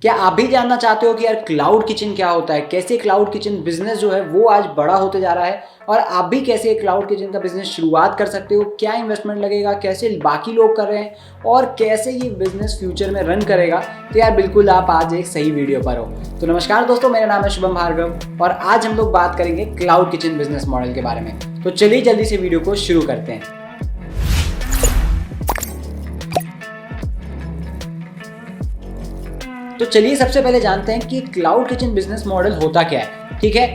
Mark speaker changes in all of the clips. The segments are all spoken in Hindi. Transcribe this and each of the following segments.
Speaker 1: क्या आप भी जानना चाहते हो कि यार क्लाउड किचन क्या होता है, कैसे क्लाउड किचन बिजनेस जो है वो आज बड़ा होते जा रहा है और आप भी कैसे क्लाउड किचन का बिजनेस शुरुआत कर सकते हो, क्या इन्वेस्टमेंट लगेगा, कैसे बाकी लोग कर रहे हैं और कैसे ये बिजनेस फ्यूचर में रन करेगा। तो यार बिल्कुल आप आज एक सही वीडियो पर हो। तो नमस्कार दोस्तों, मेरा नाम है शुभम भार्गव और आज हम लोग बात करेंगे क्लाउड किचन बिजनेस मॉडल के बारे में। तो चलिए जल्दी से वीडियो को शुरू करते हैं। तो चलिए सबसे पहले जानते हैं कि क्लाउड किचन बिजनेस मॉडल होता क्या है। ठीक है,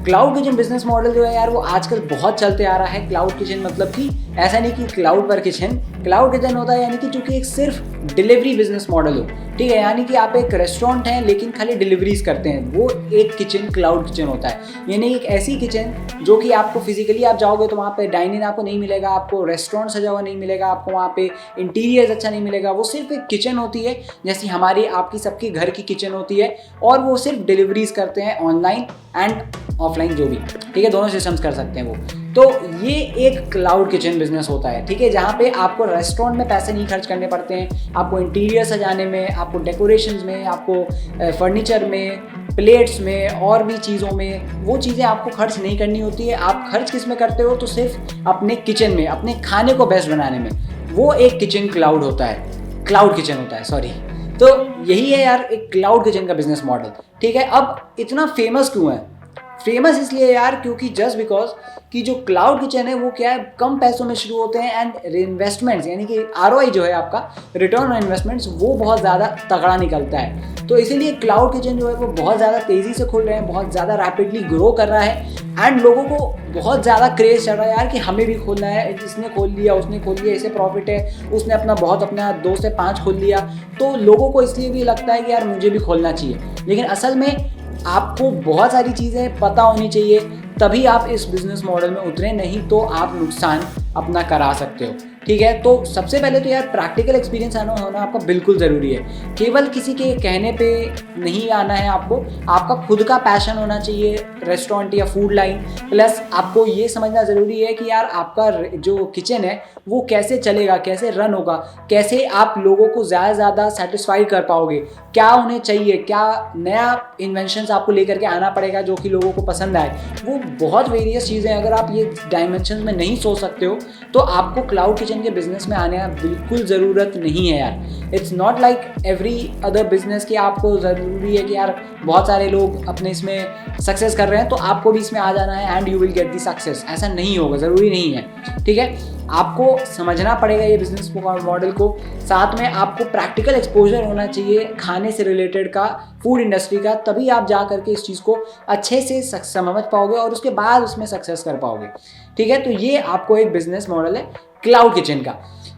Speaker 1: क्लाउड किचन बिजनेस मॉडल जो है यार वो आजकल बहुत चलते आ रहा है। क्लाउड किचन मतलब कि ऐसा नहीं कि क्लाउड पर किचन, क्लाउड किचन होता है यानी कि चूंकि एक सिर्फ डिलीवरी बिजनेस मॉडल हो। ठीक है, यानी कि आप एक रेस्टोरेंट हैं लेकिन खाली डिलीवरीज करते हैं, वो एक किचन क्लाउड किचन होता है। यानी एक ऐसी किचन जो कि आपको फिजिकली आप जाओगे तो वहाँ पे डाइनिंग आपको नहीं मिलेगा, आपको रेस्टोरेंट सजा हुआ नहीं मिलेगा, आपको वहाँ पे इंटीरियर अच्छा नहीं मिलेगा। वो सिर्फ एक किचन होती है जैसी हमारी आपकी सबकी घर की किचन होती है और वो सिर्फ डिलीवरीज करते हैं ऑनलाइन एंड ऑफलाइन जो भी। ठीक है, दोनों सिस्टम्स कर सकते हैं वो। तो ये एक क्लाउड किचन बिजनेस होता है। ठीक है, जहाँ पे आपको रेस्टोरेंट में पैसे नहीं खर्च करने पड़ते हैं, आपको इंटीरियर सजाने में, आपको डेकोरेशंस में, आपको फर्नीचर में, प्लेट्स में और भी चीज़ों में वो चीज़ें आपको खर्च नहीं करनी होती है। आप खर्च किस में करते हो तो सिर्फ अपने किचन में, अपने खाने को बेस्ट बनाने में। वो एक किचन क्लाउड होता है, क्लाउड किचन होता है, सॉरी। तो यही है यार एक क्लाउड किचन का बिजनेस मॉडल। ठीक है, अब इतना फेमस क्यों है? फेमस इसलिए यार क्योंकि जस्ट बिकॉज कि जो क्लाउड किचन है वो क्या है, कम पैसों में शुरू होते हैं एंड इन्वेस्टमेंट्स यानी कि ROI जो है आपका, रिटर्न ऑन इन्वेस्टमेंट्स, वो बहुत ज़्यादा तगड़ा निकलता है। तो इसीलिए क्लाउड किचन जो है वो बहुत ज़्यादा तेज़ी से खुल रहे हैं, बहुत ज़्यादा रैपिडली ग्रो कर रहा है एंड लोगों को बहुत ज़्यादा क्रेज चल रहा है यार कि हमें भी खोलना है। इसने खोल लिया, उसने खोल लिया, इसे प्रॉफिट है, उसने अपना 2 से 5 खोल लिया। तो लोगों को इसलिए भी लगता है कि यार मुझे भी खोलना चाहिए। लेकिन असल में आपको बहुत सारी चीज़ें पता होनी चाहिए तभी आप इस बिजनेस मॉडल में उतरे, नहीं तो आप नुकसान अपना करा सकते हो। ठीक है, तो सबसे पहले तो यार प्रैक्टिकल एक्सपीरियंस होना आपका बिल्कुल ज़रूरी है। केवल किसी के कहने पे नहीं आना है आपको, आपका खुद का पैशन होना चाहिए रेस्टोरेंट या फूड लाइन। प्लस आपको ये समझना ज़रूरी है कि यार आपका जो किचन है वो कैसे चलेगा, कैसे रन होगा, कैसे आप लोगों को ज़्यादा से ज़्यादा सेटिस्फाई कर पाओगे, क्या उन्हें चाहिए, क्या नया इन्वेंशंस आपको लेकर के आना पड़ेगा जो कि लोगों को पसंद आए। वो बहुत वेरियस चीज़ें, अगर आप ये डायमेंशन में नहीं सोच सकते हो तो आपको क्लाउड किचन के बिजनेस में आने की बिल्कुल ज़रूरत नहीं है यार। It's not like every other business कि आपको ज़रूरी है कि यार बहुत सारे लोग अपने इसमें सक्सेस कर रहे हैं तो आपको भी इसमें आ जाना है and you will get the success. ऐसा नहीं होगा, ज़रूरी नहीं है। ठीक है, आपको समझना पड़ेगा ये बिजनेस मॉडल को। साथ में आपको प्रैक्टिकल एक्सपोजर होना चाहिए खाने से रिलेटेड का, फूड इंडस्ट्री का, तभी आप जा करके इस चीज़ को अच्छे से समझ पाओगे और उसके बाद उसमें सक्सेस कर पाओगे। ठीक है, तो ये आपको एक बिजनेस मॉडल है क्लाउड किचन का।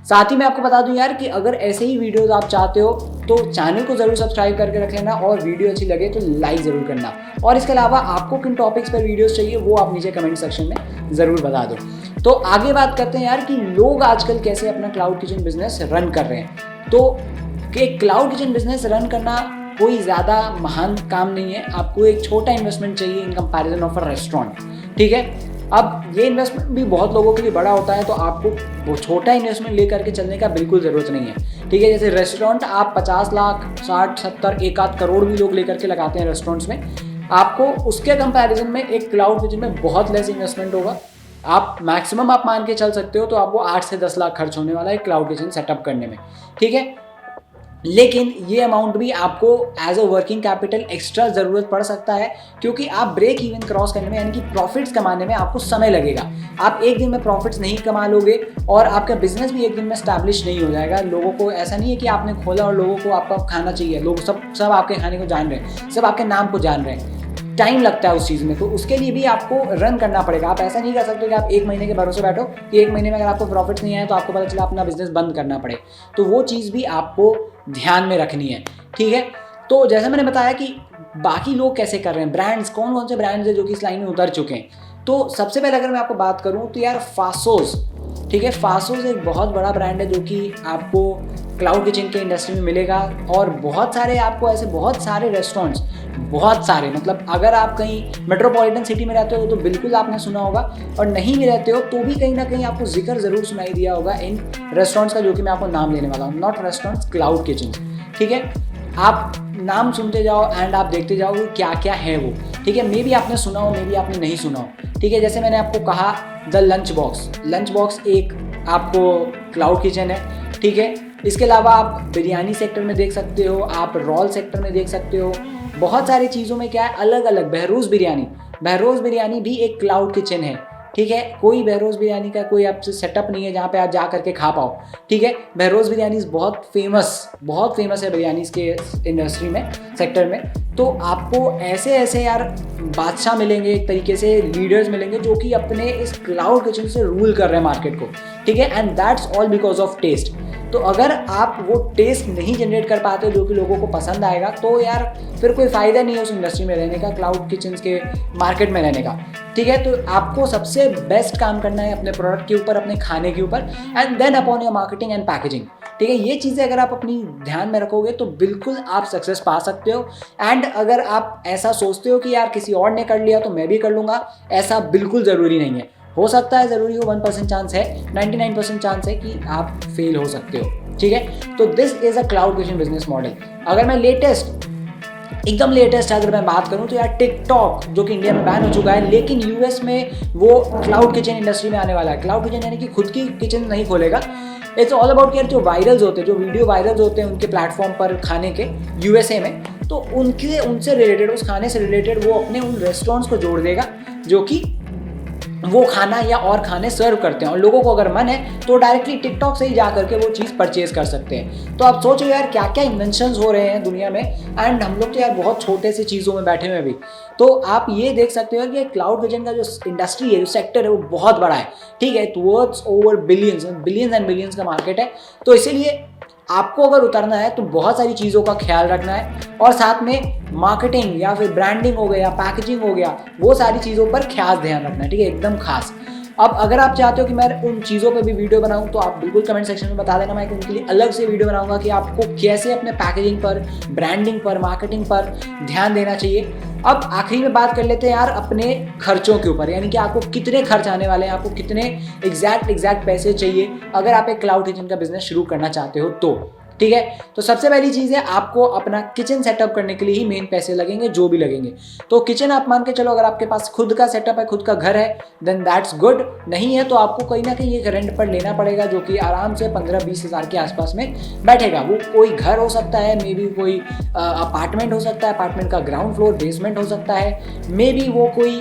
Speaker 1: साथ ही मैं आपको बता दूं यार कि अगर ऐसे ही वीडियोस आप चाहते हो तो चैनल को ज़रूर सब्सक्राइब करके रख लेना और वीडियो अच्छी लगे तो लाइक ज़रूर करना। और इसके अलावा आपको किन टॉपिक्स पर वीडियोस चाहिए वो आप नीचे कमेंट सेक्शन में ज़रूर बता दो। तो आगे बात करते हैं यार कि लोग आजकल कैसे अपना क्लाउड किचन बिजनेस रन कर रहे हैं। तो कि क्लाउड किचन बिजनेस रन करना कोई ज़्यादा महान काम नहीं है, आपको एक छोटा इन्वेस्टमेंट चाहिए in comparison of a restaurant. ठीक है, अब ये इन्वेस्टमेंट भी बहुत लोगों के लिए बड़ा होता है तो आपको वो छोटा इन्वेस्टमेंट लेकर के चलने का बिल्कुल ज़रूरत नहीं है। ठीक है, जैसे रेस्टोरेंट आप 50 लाख, 60, 70, 1 करोड़ भी लोग लेकर के लगाते हैं रेस्टोरेंट्स में, आपको उसके कंपैरिजन में एक क्लाउड किचन में बहुत लेस इन्वेस्टमेंट होगा। आप मैक्सिमम आप मान के चल सकते हो तो आपको 8 से 10 लाख खर्च होने वाला है क्लाउड किचन सेटअप करने में। ठीक है, लेकिन ये अमाउंट भी आपको as a working capital extra ज़रूरत पड़ सकता है क्योंकि आप ब्रेक इवन क्रॉस करने में यानी कि प्रॉफिट्स कमाने में आपको समय लगेगा। आप एक दिन में प्रॉफिट्स नहीं कमा लोगे और आपका बिजनेस भी एक दिन में स्टैब्लिश नहीं हो जाएगा। लोगों को ऐसा नहीं है कि आपने खोला और लोगों को आपका खाना चाहिए, लोग सब आपके खाने को जान रहे हैं, सब आपके नाम को जान रहे हैं। टाइम लगता है उस चीज़ में, तो उसके लिए भी आपको रन करना पड़ेगा। आप ऐसा नहीं कर सकते कि आप 1 महीने के भरोसे बैठो कि 1 महीने में अगर आपको प्रॉफिट नहीं आए तो आपको पता चला अपना बिजनेस बंद करना पड़े। तो वो चीज़ भी आपको ध्यान में रखनी है। ठीक है, तो जैसे मैंने बताया कि बाकी लोग कैसे कर रहे हैं, ब्रांड्स कौन कौन से ब्रांड्स हैं जो कि इस लाइन में उतर चुके हैं। तो सबसे पहले अगर मैं आपको बात करूँ तो यार फासोस। ठीक है, फासोस एक बहुत बड़ा ब्रांड है जो कि आपको क्लाउड किचन के इंडस्ट्री में मिलेगा और बहुत सारे आपको ऐसे बहुत सारे रेस्टोरेंट्स, बहुत सारे, मतलब अगर आप कहीं मेट्रोपॉलिटन सिटी में रहते हो तो बिल्कुल आपने सुना होगा और नहीं भी रहते हो तो भी कहीं ना कहीं आपको जिक्र ज़रूर सुनाई दिया होगा इन रेस्टोरेंट्स का जो कि मैं आपको नाम लेने वाला हूँ। Not restaurants, cloud kitchen. ठीक है, आप नाम सुनते जाओ एंड आप देखते जाओ कि क्या क्या है वो, ठीक है। मे बी आपने सुना हो, मे बी आपने नहीं सुना हो, ठीक है। जैसे मैंने आपको कहा द लंच बॉक्स एक आपको क्लाउड किचन है, ठीक है। इसके अलावा आप बिरयानी सेक्टर में देख सकते हो, आप रोल सेक्टर में देख सकते हो। बहुत सारी चीज़ों में क्या है, अलग अलग बहरोज़ बिरयानी भी एक क्लाउड किचन है, ठीक है। कोई बहरोज़ बिरयानी का कोई आपसे सेटअप नहीं है जहाँ पे आप जा करके खा पाओ, ठीक है। बहरोज़ बिरयानी बहुत फेमस है बिरयानी के इंडस्ट्री में, सेक्टर में। तो आपको ऐसे यार बादशाह मिलेंगे, एक तरीके से लीडर्स मिलेंगे जो कि अपने इस क्लाउड किचन से रूल कर रहे हैं मार्केट को, ठीक है। And that's all because of taste. तो अगर आप वो टेस्ट नहीं जनरेट कर पाते जो कि लोगों को पसंद आएगा, तो यार फिर कोई फ़ायदा नहीं है उस इंडस्ट्री में रहने का, क्लाउड किचन के मार्केट में रहने का, ठीक है। तो आपको सबसे बेस्ट काम करना है अपने प्रोडक्ट के ऊपर, अपने खाने के ऊपर, and then upon your marketing and packaging, ठीक है। ये चीज़ें अगर आप अपनी ध्यान में रखोगे तो बिल्कुल आप सक्सेस पा सकते हो। एंड अगर आप ऐसा सोचते हो कि यार किसी और ने कर लिया तो मैं भी कर लूँगा, ऐसा बिल्कुल ज़रूरी नहीं है। हो सकता है ज़रूरी हो, 1% चांस है, 99% चांस है कि आप फेल हो सकते हो, ठीक है। तो this is a cloud kitchen business model. अगर मैं एकदम लेटेस्ट अगर मैं बात करूं तो यार टिकटॉक जो कि इंडिया में बैन हो चुका है, लेकिन यूएस में वो क्लाउड किचन इंडस्ट्री में आने वाला है। क्लाउड किचन यानी कि खुद की किचन नहीं खोलेगा। इट्स ऑल अबाउट यार जो वायरल्स होते हैं, जो वीडियो वायरल्स होते हैं उनके प्लेटफॉर्म पर खाने के यूएसए में, तो उनसे रिलेटेड, उस खाने से रिलेटेड वो अपने उन रेस्टोरेंट्स को जोड़ देगा जो कि वो खाना या और खाने सर्व करते हैं, और लोगों को अगर मन है तो डायरेक्टली टिकटॉक से ही जा करके वो चीज़ परचेज कर सकते हैं। तो आप सोचो यार क्या क्या इन्वेंशंस हो रहे हैं दुनिया में, एंड हम लोग तो यार बहुत छोटे से चीज़ों में बैठे हुए भी। तो आप ये देख सकते हो कि क्लाउड किचन का जो इंडस्ट्री है, जो सेक्टर है, वो बहुत बड़ा है, ठीक है। Towards over billions and billions का मार्केट है। तो इसीलिए आपको अगर उतरना है तो बहुत सारी चीज़ों का ख्याल रखना है, और साथ में मार्केटिंग या फिर ब्रांडिंग हो गया, पैकेजिंग हो गया, वो सारी चीज़ों पर खास ध्यान रखना है, ठीक है, एकदम खास। अब अगर आप चाहते हो कि मैं उन चीज़ों पे भी वीडियो बनाऊं तो आप बिल्कुल कमेंट सेक्शन में बता देना, मैं उनके लिए अलग से वीडियो बनाऊंगा कि आपको कैसे अपने पैकेजिंग पर, ब्रांडिंग पर, मार्केटिंग पर ध्यान देना चाहिए। अब आखिरी में बात कर लेते हैं यार अपने खर्चों के ऊपर, यानी कि आपको कितने खर्च आने वाले हैं, आपको कितने एग्जैक्ट पैसे चाहिए अगर आप एक क्लाउड किचन का बिजनेस शुरू करना चाहते हो तो, ठीक है। तो सबसे पहली चीज़ है, आपको अपना किचन सेटअप करने के लिए ही मेन पैसे लगेंगे, जो भी लगेंगे। तो किचन आप मान के चलो, अगर आपके पास खुद का सेटअप है, खुद का घर है, देन दैट्स गुड। नहीं है तो आपको कहीं ना कहीं एक रेंट पर लेना पड़ेगा, जो कि आराम से 15-20 हज़ार के आसपास में बैठेगा। वो कोई घर हो सकता है, मे बी कोई अपार्टमेंट हो सकता है, अपार्टमेंट का ग्राउंड फ्लोर, बेसमेंट हो सकता है, मे बी वो कोई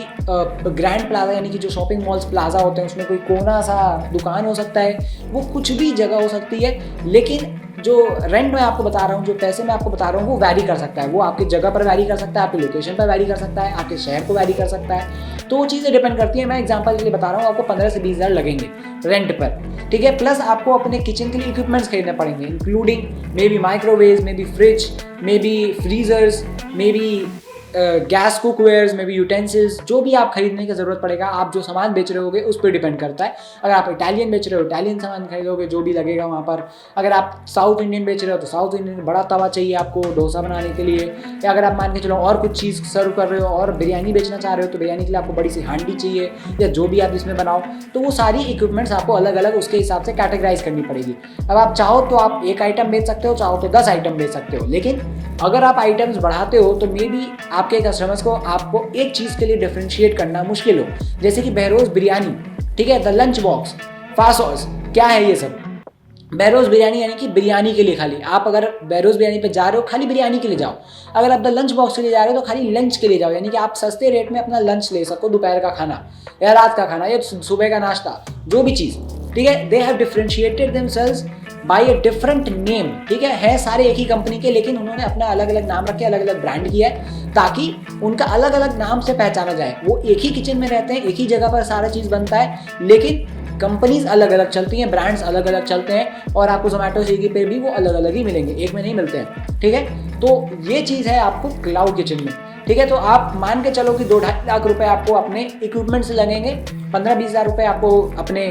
Speaker 1: ग्रैंड प्लाजा यानी कि जो शॉपिंग मॉल्स प्लाजा होते हैं उसमें कोई कोना सा दुकान हो सकता है, वो कुछ भी जगह हो सकती है। लेकिन जो रेंट मैं आपको बता रहा हूँ, जो पैसे मैं आपको बता रहा हूँ, वो वैरी कर सकता है। वो आपकी जगह पर वैरी कर सकता है, आपकी लोकेशन पर वैरी कर सकता है, आपके शहर को वैरी कर सकता है। तो वो चीज़ें डिपेंड करती है। मैं एग्जांपल के लिए बता रहा हूँ, आपको 15 से 20 हज़ार लगेंगे रेंट पर, ठीक है। प्लस आपको अपने किचन के लिए इक्विपमेंट्स खरीदने पड़ेंगे, including may be microwave, may be fridge, may be freezers, may be gas cookwares में भी यूटेंसिल्स, जो भी आप खरीदने की ज़रूरत पड़ेगा, आप जो सामान बेच रहे होगे उस पर डिपेंड करता है। अगर आप इटालियन बेच रहे हो, इटालियन सामान खरीदोगे, जो भी लगेगा वहाँ पर। अगर आप साउथ इंडियन बेच रहे हो तो साउथ इंडियन बड़ा तवा चाहिए आपको डोसा बनाने के लिए, या अगर आप मान के चलो और कुछ चीज़ सर्व कर रहे हो और बिरयानी बेचना चाह रहे हो तो बिरयानी के लिए आपको बड़ी सी हांडी चाहिए, या जो भी आप इसमें बनाओ। तो वो सारी इक्विपमेंट्स आपको अलग अलग उसके हिसाब से कैटेगराइज करनी पड़ेगी। अब आप चाहो तो आप एक आइटम बेच सकते हो, चाहो तो 10 आइटम बेच सकते हो। लेकिन अगर आप आइटम्स बढ़ाते हो तो मे बी आपके कस्टमर्स को आपको एक चीज़ के लिए डिफरेंशिएट करना मुश्किल हो, जैसे कि बहरोज़ बिरयानी, ठीक है, द लंच बॉक्स, फासॉस, क्या है ये सब। बहरोज़ बिरयानी यानी कि बिरयानी के लिए खाली, आप अगर बहरोज़ बिरयानी पे जा रहे हो खाली बिरयानी के लिए जाओ। अगर आप द लंच बॉक्स के लिए जा रहे हो तो खाली लंच के लिए जाओ, यानी कि आप सस्ते रेट में अपना लंच ले सको, दोपहर का खाना या रात का खाना या सुबह का नाश्ता, जो भी चीज़, ठीक है। They have differentiated themselves by a different name, ठीक है सारे एक ही कंपनी के, लेकिन उन्होंने अपना अलग अलग नाम रखे, अलग अलग ब्रांड किया है, ताकि उनका अलग अलग नाम से पहचाना जाए। वो एक ही किचन में रहते हैं, एक ही जगह पर सारा चीज़ बनता है, लेकिन कंपनीज अलग अलग चलती हैं, ब्रांड्स अलग अलग चलते हैं, और आपको जोमेटो स्विगी पे भी वो अलग अलग ही मिलेंगे, एक में नहीं मिलते हैं, ठीक है। तो ये चीज़ है आपको क्लाउड किचन में, ठीक है। तो आप मान के चलो कि 2-2.5 लाख रुपए आपको अपने इक्विपमेंट से लगेंगे, 15-20 हज़ार रुपये आपको अपने,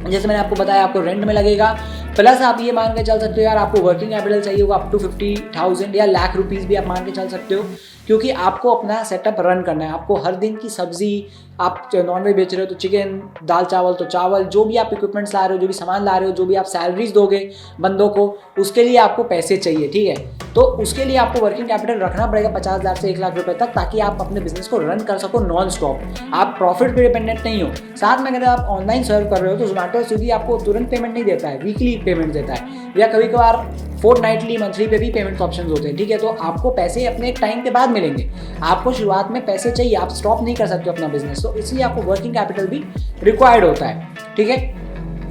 Speaker 1: जैसे मैंने आपको बताया, आपको रेंट में लगेगा। प्लस आप ये मान के चल सकते हो यार आपको वर्किंग कैपिटल चाहिए होगा अप टू 50,000 या लाख रुपीज़ भी आप मान के चल सकते हो, क्योंकि आपको अपना सेटअप रन करना है। आपको हर दिन की सब्जी, आप नॉनवेज बेच रहे हो तो चिकन, दाल चावल तो चावल, जो भी आप इक्विपमेंट्स ला रहे हो, जो भी सामान ला रहे हो, जो भी आप सैलरीज दोगे बंदों को, उसके लिए आपको पैसे चाहिए, ठीक है। तो उसके लिए आपको वर्किंग कैपिटल रखना पड़ेगा 50,000 से 1 लाख रुपए तक, ताकि आप अपने बिजनेस को रन कर सको नॉन स्टॉप, आप प्रॉफिट पे डिपेंडेंट नहीं हो। साथ में अगर आप ऑनलाइन सर्व कर रहे हो तो जोमेटो स्विगी आपको तुरंत पेमेंट नहीं देता है, वीकली पेमेंट देता है, या कभी कभार फोर्टनाइटली मंथली पे भी पेमेंट ऑप्शन होते हैं, ठीक है। तो आपको पैसे अपने एक टाइम के बाद मिलेंगे, आपको शुरुआत में पैसे चाहिए, आप स्टॉप नहीं कर सकते अपना बिजनेस, तो इसलिए आपको वर्किंग कैपिटल भी रिक्वायर्ड होता है, ठीक है।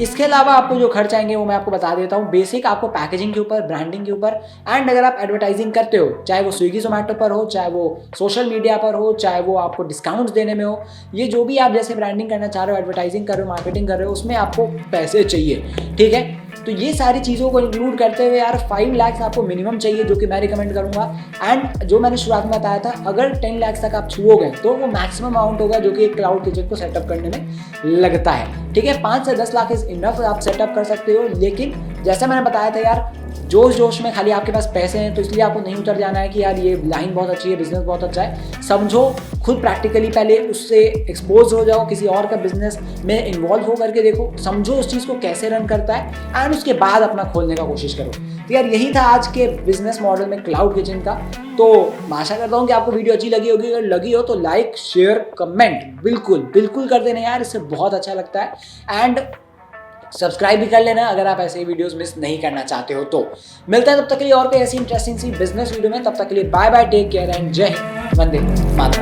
Speaker 1: इसके अलावा आपको जो खर्च आएंगे वो मैं आपको बता देता हूँ। बेसिक आपको पैकेजिंग के ऊपर, ब्रांडिंग के ऊपर, एंड अगर आप एडवर्टाइजिंग करते हो, चाहे वो स्विगी जोमेटो पर हो, चाहे वो सोशल मीडिया पर हो, चाहे वो आपको डिस्काउंट्स देने में हो, ये जो भी आप जैसे ब्रांडिंग करना चाह रहे हो, एडवर्टाइजिंग कर रहे हो, मार्केटिंग कर रहे हो, उसमें आपको पैसे चाहिए, ठीक है। तो ये सारी चीज़ों को इंक्लूड करते हुए यार 5 लाख आपको मिनिमम चाहिए, जो कि मैं रिकमेंड करूंगा। एंड जो मैंने शुरुआत में बताया था, अगर 10 लाख तक आप छुओगे तो वो मैक्सिमम अमाउंट होगा जो कि एक क्लाउड किचन को सेटअप करने में लगता है, ठीक है। 5 से 10 लाख इज इनफ, आप सेटअप कर सकते हो। लेकिन जैसा मैंने बताया था यार, जोश जोश में खाली आपके पास पैसे हैं तो इसलिए आपको नहीं उतर जाना है कि यार ये लाइन बहुत अच्छी है, बिजनेस बहुत अच्छा है। समझो, खुद प्रैक्टिकली पहले उससे एक्सपोज हो जाओ, किसी और का बिजनेस में इन्वॉल्व हो करके देखो, समझो उस चीज़ को कैसे रन करता है, एंड उसके बाद अपना खोलने का कोशिश करो। तो यार यही था आज के बिजनेस मॉडल में क्लाउड किचन का। तो मैं आशा करता हूँ कि आपको वीडियो अच्छी लगी होगी, अगर लगी हो तो लाइक शेयर कमेंट बिल्कुल बिल्कुल कर देना यार, इससे बहुत अच्छा लगता है। एंड सब्सक्राइब भी कर लेना अगर आप ऐसे वीडियोस मिस नहीं करना चाहते हो। तो मिलता है तब तक के लिए और कोई ऐसी इंटरेस्टिंग सी बिजनेस वीडियो में, तब तक के लिए bye bye, take care and जय हिंद, वंदे मातरम।